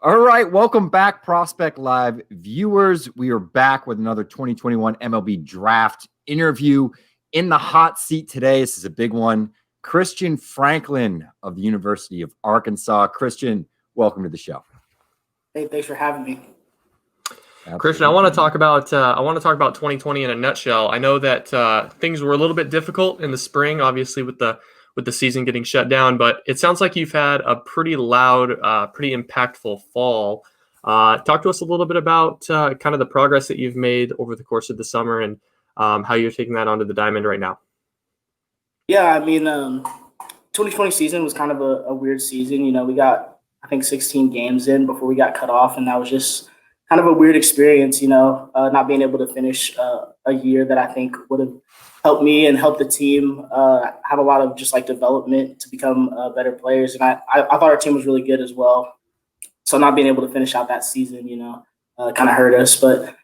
All right, welcome back, Prospect Live viewers. We are back with another 2021 MLB Draft interview. In the hot seat today, this is a big one, Christian Franklin of the University of Arkansas. Christian, welcome to the show. Hey, thanks for having me. Absolutely. Christian, I want to talk about 2020 in a nutshell. I know that things were a little bit difficult in the spring, obviously with the season getting shut down, but it sounds like you've had a pretty loud, pretty impactful fall. Talk to us a little bit about kind of the progress that you've made over the course of the summer and how you're taking that onto the diamond right now. Yeah, I mean, 2020 season was kind of a weird season. You know, we got, I think, 16 games in before we got cut off, and that was just kind of a weird experience, not being able to finish a year that I think would have helped me and helped the team have a lot of just like development to become better players. And I thought our team was really good as well. So not being able to finish out that season, kind of hurt us. But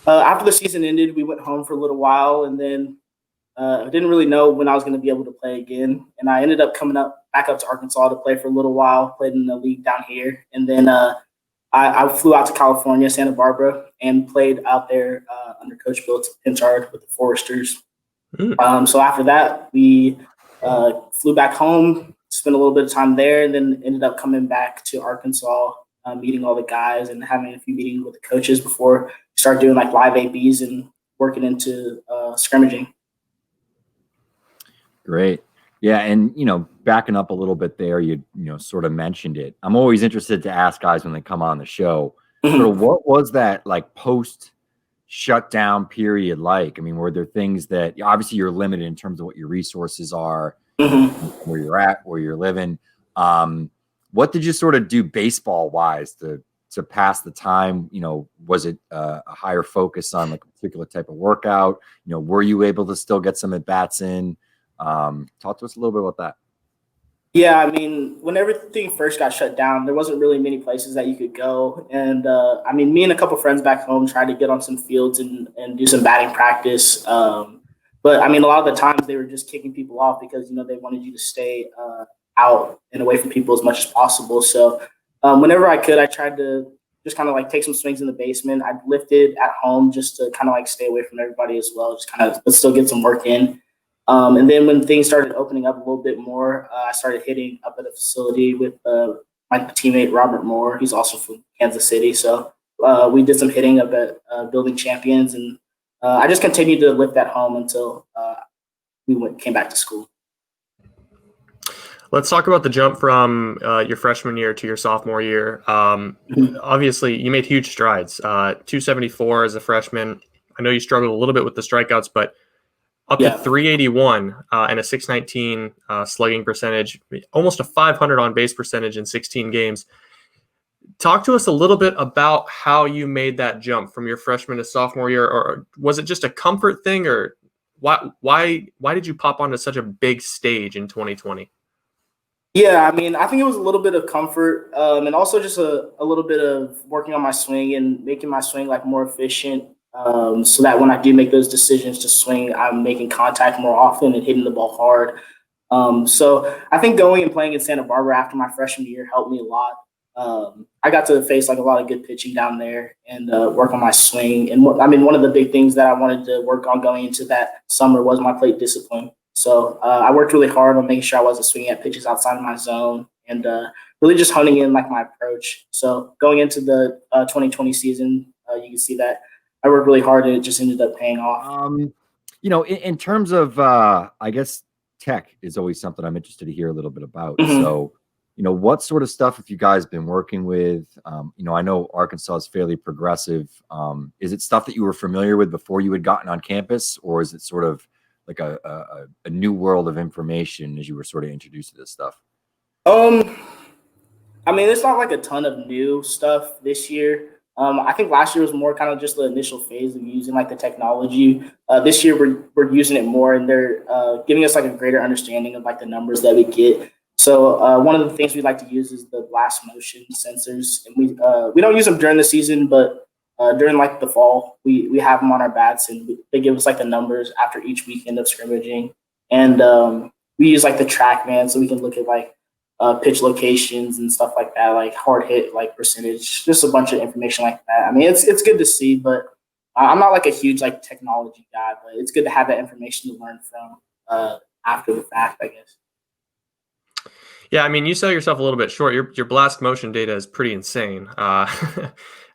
after the season ended, we went home for a little while, and then I didn't really know when I was going to be able to play again. And I ended up coming back up to Arkansas to play for a little while, played in the league down here. And then I flew out to California, Santa Barbara, and played out there under Coach Bill Pinchard with the Foresters. So after that, we flew back home, spent a little bit of time there, and then ended up coming back to Arkansas, meeting all the guys and having a few meetings with the coaches before we start doing like live ABs and working into scrimmaging. Great. Yeah, and, backing up a little bit there, you sort of mentioned it. I'm always interested to ask guys when they come on the show, sort of what was that like post-shutdown period like? I mean, were there things that obviously you're limited in terms of what your resources are, where you're at, where you're living. What did you sort of do baseball-wise to pass the time? Was it a higher focus on like a particular type of workout? Were you able to still get some at-bats in? Talk to us a little bit about that. Yeah, I mean, when everything first got shut down, there wasn't really many places that you could go. And, I mean, me and a couple friends back home tried to get on some fields and do some batting practice. But, I mean, a lot of the times they were just kicking people off because, they wanted you to stay out and away from people as much as possible. So whenever I could, I tried to just kind of like take some swings in the basement. I lifted at home just to kind of like stay away from everybody as well, just kind of still get some work in. And then when things started opening up a little bit more, I started hitting up at a facility with my teammate, Robert Moore. He's also from Kansas City. So we did some hitting up at Building Champions. And I just continued to lift at home until we came back to school. Let's talk about the jump from your freshman year to your sophomore year. Obviously, you made huge strides. 274 as a freshman. I know you struggled a little bit with the strikeouts, but up to 381 and a 619 slugging percentage, almost a 500 on base percentage in 16 games. Talk to us a little bit about how you made that jump from your freshman to sophomore year, or was it just a comfort thing, or why did you pop onto such a big stage in 2020? Yeah, I mean, I think it was a little bit of comfort and also just a little bit of working on my swing and making my swing like more efficient. So that when I do make those decisions to swing, I'm making contact more often and hitting the ball hard. So I think going and playing in Santa Barbara after my freshman year helped me a lot. I got to face like a lot of good pitching down there and work on my swing. And one of the big things that I wanted to work on going into that summer was my plate discipline. So I worked really hard on making sure I wasn't swinging at pitches outside of my zone and really just honing in like my approach. So going into the 2020 season, you can see that I worked really hard and it just ended up paying off. In terms of, I guess tech is always something I'm interested to hear a little bit about. So, what sort of stuff have you guys been working with? I know Arkansas is fairly progressive. Is it stuff that you were familiar with before you had gotten on campus, or is it sort of like a new world of information as you were sort of introduced to this stuff? I mean, it's not like a ton of new stuff this year. I think last year was more kind of just the initial phase of using like the technology. This year we're using it more, and they're giving us like a greater understanding of like the numbers that we get. So one of the things we like to use is the blast motion sensors, and we don't use them during the season, but during like the fall, we have them on our bats, and they give us like the numbers after each weekend of scrimmaging, and we use like the TrackMan so we can look at like pitch locations and stuff like that, like hard hit, like percentage, just a bunch of information like that. I mean, it's good to see, but I'm not like a huge like technology guy, but it's good to have that information to learn from after the fact, I guess. Yeah, I mean, you sell yourself a little bit short. Your blast motion data is pretty insane.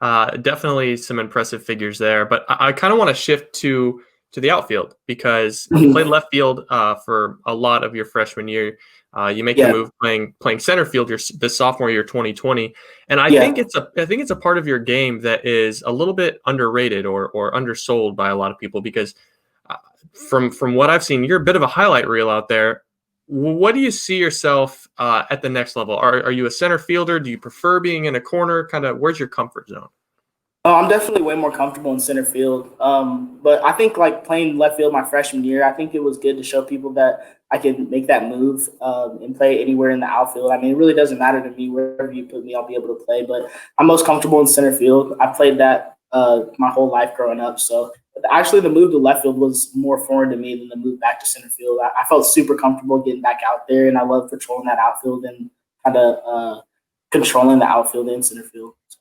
Definitely some impressive figures there. But I kind of want to shift to the outfield because you played left field for a lot of your freshman year. You make the move playing center field the sophomore year 2020, and I think it's a part of your game that is a little bit underrated or undersold by a lot of people because from what I've seen, you're a bit of a highlight reel out there. What do you see yourself at the next level? Are you a center fielder? Do you prefer being in a corner? Kind of, where's your comfort zone? Oh, I'm definitely way more comfortable in center field. But I think like playing left field my freshman year, I think it was good to show people that I can make that move and play anywhere in the outfield. I mean, it really doesn't matter to me wherever you put me, I'll be able to play. But I'm most comfortable in center field. I played that my whole life growing up. So actually, the move to left field was more foreign to me than the move back to center field. I felt super comfortable getting back out there, and I love patrolling that outfield and kind of controlling the outfield and center field. So.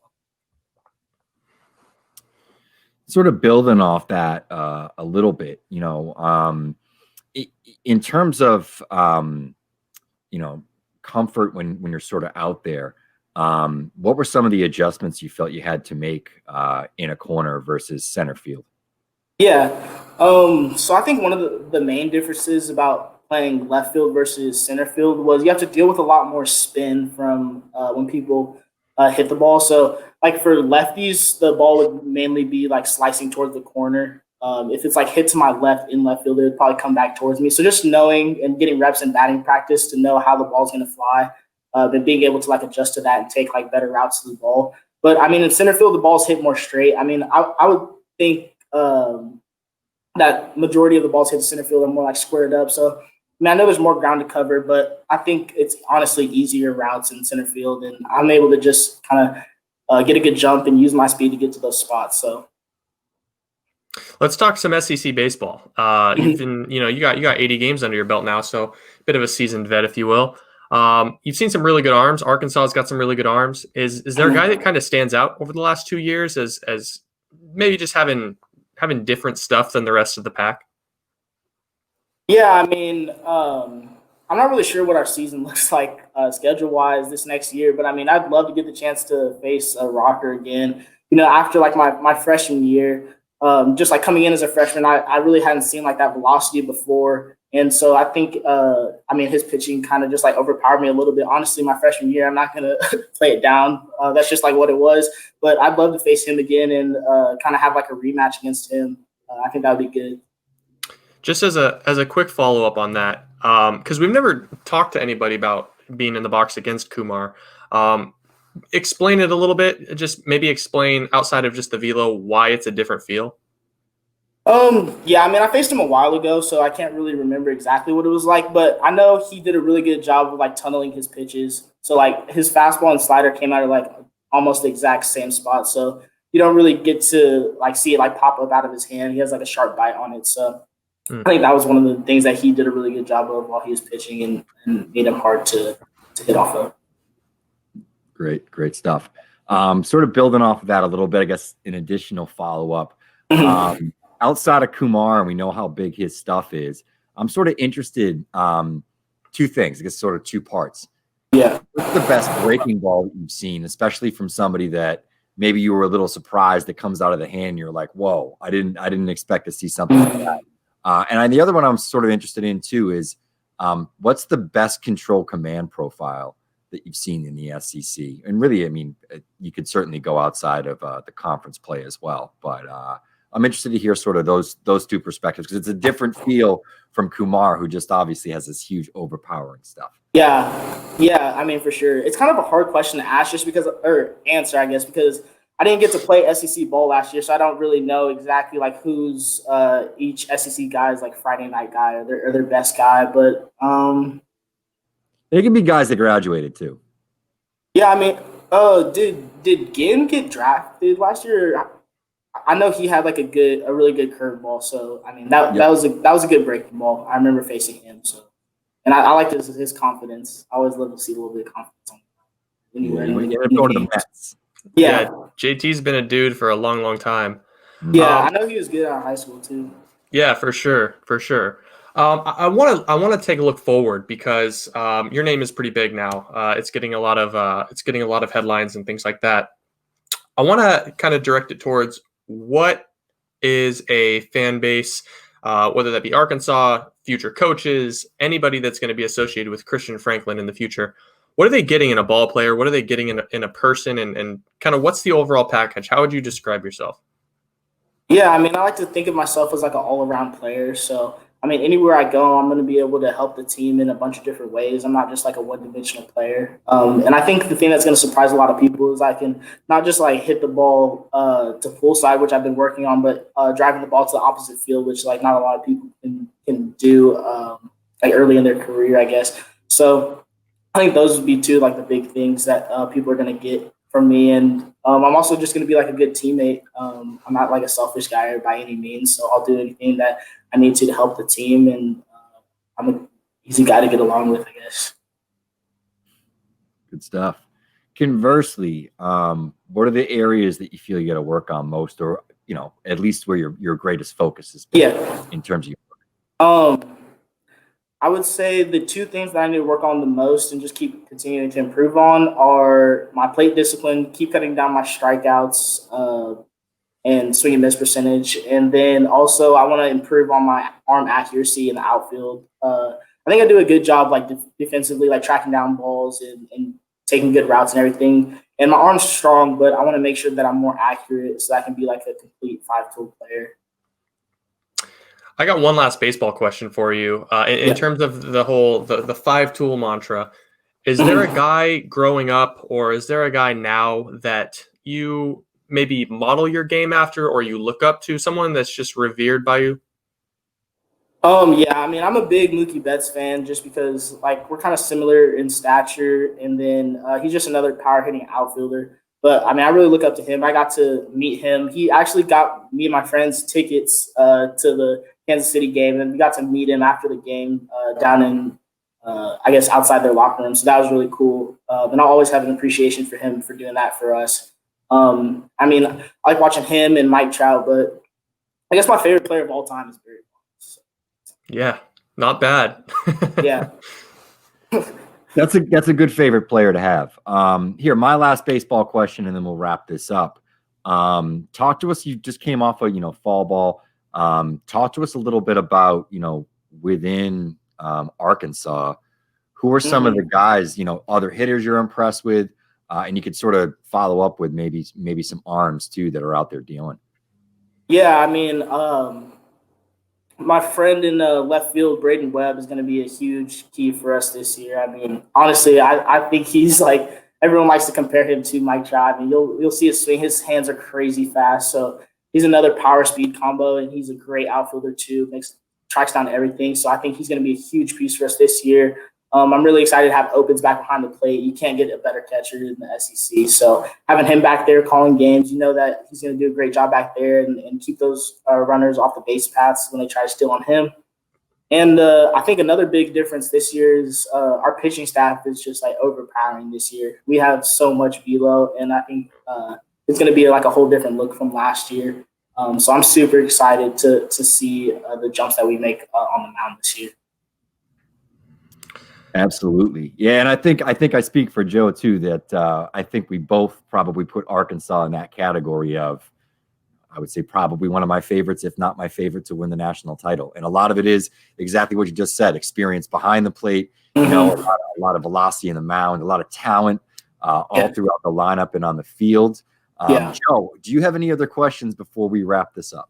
Sort of building off that a little bit, in terms of comfort when you're sort of out there. What were some of the adjustments you felt you had to make in a corner versus center field? Yeah. So I think one of the main differences about playing left field versus center field was you have to deal with a lot more spin from when people hit the ball. So like for lefties, the ball would mainly be like slicing towards the corner. If it's like hit to my left in left field, it would probably come back towards me. So just knowing and getting reps in batting practice to know how the ball's going to fly, and being able to like adjust to that and take like better routes to the ball. But I mean, in center field, the ball's hit more straight. I mean, I would think that majority of the balls hit the center field are more like squared up. So I mean, I know there's more ground to cover, but I think it's honestly easier routes in center field, and I'm able to just kind of get a good jump and use my speed to get to those spots. So let's talk some SEC baseball. You've been, you got 80 games under your belt now, so a bit of a seasoned vet, if you will. You've seen some really good arms. Arkansas has got some really good arms. Is there a guy that kind of stands out over the last 2 years as maybe just having different stuff than the rest of the pack? Yeah, I mean, I'm not really sure what our season looks like schedule-wise this next year, but I mean, I'd love to get the chance to face a Rocker again. After like my freshman year, just like coming in as a freshman, I really hadn't seen like that velocity before. And so I think, his pitching kind of just like overpowered me a little bit. Honestly, my freshman year, I'm not going to play it down. That's just like what it was. But I'd love to face him again and kind of have like a rematch against him. I think that would be good. Just as a quick follow-up on that, because we've never talked to anybody about being in the box against Kumar. Explain it a little bit. Just maybe explain outside of just the velo why it's a different feel. Yeah, I mean, I faced him a while ago, so I can't really remember exactly what it was like, but I know he did a really good job of like tunneling his pitches. So like his fastball and slider came out of like almost the exact same spot. So you don't really get to like see it like pop up out of his hand. He has like a sharp bite on it. So I think that was one of the things that he did a really good job of while he was pitching and made him hard to hit off of. Great stuff. Sort of building off of that a little bit, I guess an additional follow-up. Outside of Kumar, and we know how big his stuff is, I'm sort of interested, two things, I guess sort of two parts. Yeah. What's the best breaking ball that you've seen, especially from somebody that maybe you were a little surprised that comes out of the hand and you're like, whoa, I didn't expect to see something like that. And the other one I'm sort of interested in too is what's the best control command profile that you've seen in the SEC? And really, I mean, you could certainly go outside of the conference play as well, but I'm interested to hear sort of those two perspectives because it's a different feel from Kumar, who just obviously has this huge overpowering stuff. Yeah. I mean, for sure, it's kind of a hard question to ask answer, I guess, because I didn't get to play SEC ball last year, so I don't really know exactly like who's each SEC guy's like Friday night guy or their best guy, but they can be guys that graduated too. Yeah, I mean, did Ginn get drafted last year? I know he had like a really good curveball. So I mean that was a good breaking ball. I remember facing him. So And I like his confidence. I always love to see a little bit of confidence on anywhere. Going to the Mets. Yeah. JT's been a dude for a long, long time. Yeah, I know he was good out of high school too. Yeah, for sure. I want to take a look forward because your name is pretty big now. It's getting a lot of headlines and things like that. I want to kind of direct it towards what is a fan base, whether that be Arkansas, future coaches, anybody that's going to be associated with Christian Franklin in the future. What are they getting in a ball player? What are they getting in a person? And kind of what's the overall package? How would you describe yourself? Yeah, I mean, I like to think of myself as like an all-around player. So, I mean, anywhere I go, I'm going to be able to help the team in a bunch of different ways. I'm not just like a one-dimensional player. And I think the thing that's going to surprise a lot of people is I can not just like hit the ball to full side, which I've been working on, but driving the ball to the opposite field, which like not a lot of people can do like early in their career, I guess. So I think those would be two like the big things that people are going to get from me. And I'm also just going to be like a good teammate. I'm not like a selfish guy by any means, so I'll do anything that I need to help the team. And I'm an easy guy to get along with, I guess. Good stuff. Conversely, what are the areas that you feel you got to work on most, or at least where your greatest focus is? In terms of your work? I would say the two things that I need to work on the most and just keep continuing to improve on are my plate discipline, keep cutting down my strikeouts and swing and miss percentage. And then also I want to improve on my arm accuracy in the outfield. I think I do a good job like defensively, like tracking down balls and taking good routes and everything. And my arm's strong, but I want to make sure that I'm more accurate so I can be like a complete 5-tool player. I got one last baseball question for you. In terms of the whole the 5-tool mantra, is there a guy growing up, or is there a guy now that you maybe model your game after, or you look up to, someone that's just revered by you? Yeah, I mean, I'm a big Mookie Betts fan just because like we're kind of similar in stature, and then he's just another power hitting outfielder. But I mean, I really look up to him. I got to meet him. He actually got me and my friends tickets to the Kansas City game, and we got to meet him after the game down in, I guess, outside their locker room. So that was really cool. And I'll always have an appreciation for him for doing that for us. I mean, I like watching him and Mike Trout, but I guess my favorite player of all time is Barry Bonds. Yeah, not bad. Yeah. That's a good favorite player to have. Here, my last baseball question, and then we'll wrap this up. Talk to us. You just came off of fall ball. Talk to us a little bit about within Arkansas, who are some of the guys other hitters you're impressed with, and you could sort of follow up with maybe some arms too that are out there dealing. Yeah, I mean, my friend in left field, Braden Webb, is going to be a huge key for us this year. I mean, honestly, I think he's like everyone likes to compare him to Mike Trout. I mean, you'll see his swing; his hands are crazy fast. So he's another power speed combo, and he's a great outfielder too. Tracks down everything. So I think he's going to be a huge piece for us this year. I'm really excited to have opens back behind the plate. You can't get a better catcher in the SEC. So having him back there calling games, that he's going to do a great job back there and keep those runners off the base paths when they try to steal on him. And I think another big difference this year is our pitching staff is just like overpowering this year. We have so much velo, and I think it's going to be like a whole different look from last year. So I'm super excited to see the jumps that we make on the mound this year. Absolutely. Yeah. And I think I speak for Joe too, that I think we both probably put Arkansas in that category of, I would say probably one of my favorites, if not my favorite, to win the national title. And a lot of it is exactly what you just said, experience behind the plate, a lot of velocity in the mound, a lot of talent all throughout the lineup and on the field. Joe, do you have any other questions before we wrap this up?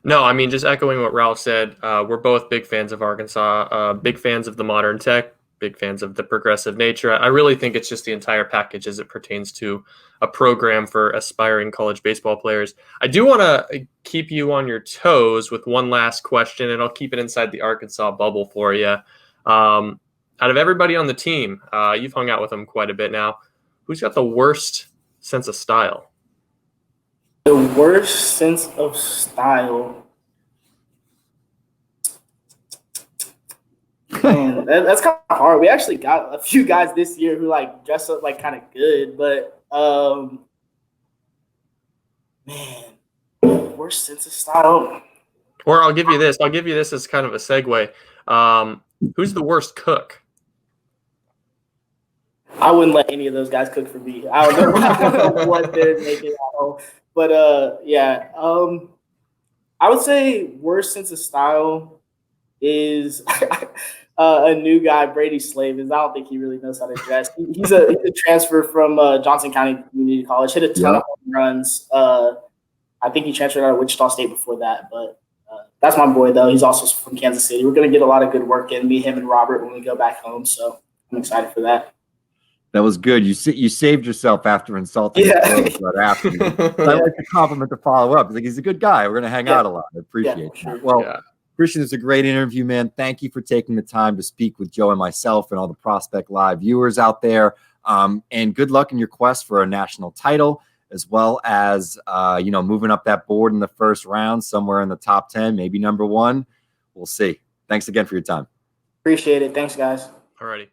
No, I mean, just echoing what Ralph said, we're both big fans of Arkansas, big fans of the modern tech, big fans of the progressive nature. I really think it's just the entire package as it pertains to a program for aspiring college baseball players. I do want to keep you on your toes with one last question, and I'll keep it inside the Arkansas bubble for you. Out of everybody on the team, you've hung out with them quite a bit now. Who's got the worst sense of style? The worst sense of style. Man, Man, that's kind of hard. We actually got a few guys this year who like dress up like kind of good, but man, worst sense of style. Or I'll give you this. I'll give you this as kind of a segue. Who's the worst cook? I wouldn't let any of those guys cook for me. I don't know what they're making at home. But yeah, I would say worst sense of style is a new guy, Brady Slavens. I don't think he really knows how to dress. He's a transfer from Johnson County Community College. Hit a ton of home runs. I think he transferred out of Wichita State before that, but that's my boy, though. He's also from Kansas City. We're going to get a lot of good work in, me, him, and Robert when we go back home, so I'm excited for that. That was good. You saved yourself after insulting him right after. I like the compliment to follow up. He's a good guy. We're going to hang out a lot. I appreciate it. Well, Christian, it's a great interview, man. Thank you for taking the time to speak with Joe and myself and all the Prospect Live viewers out there. And good luck in your quest for a national title, as well as, moving up that board in the first round, somewhere in the top 10, maybe number 1. We'll see. Thanks again for your time. Appreciate it. Thanks, guys. Alrighty.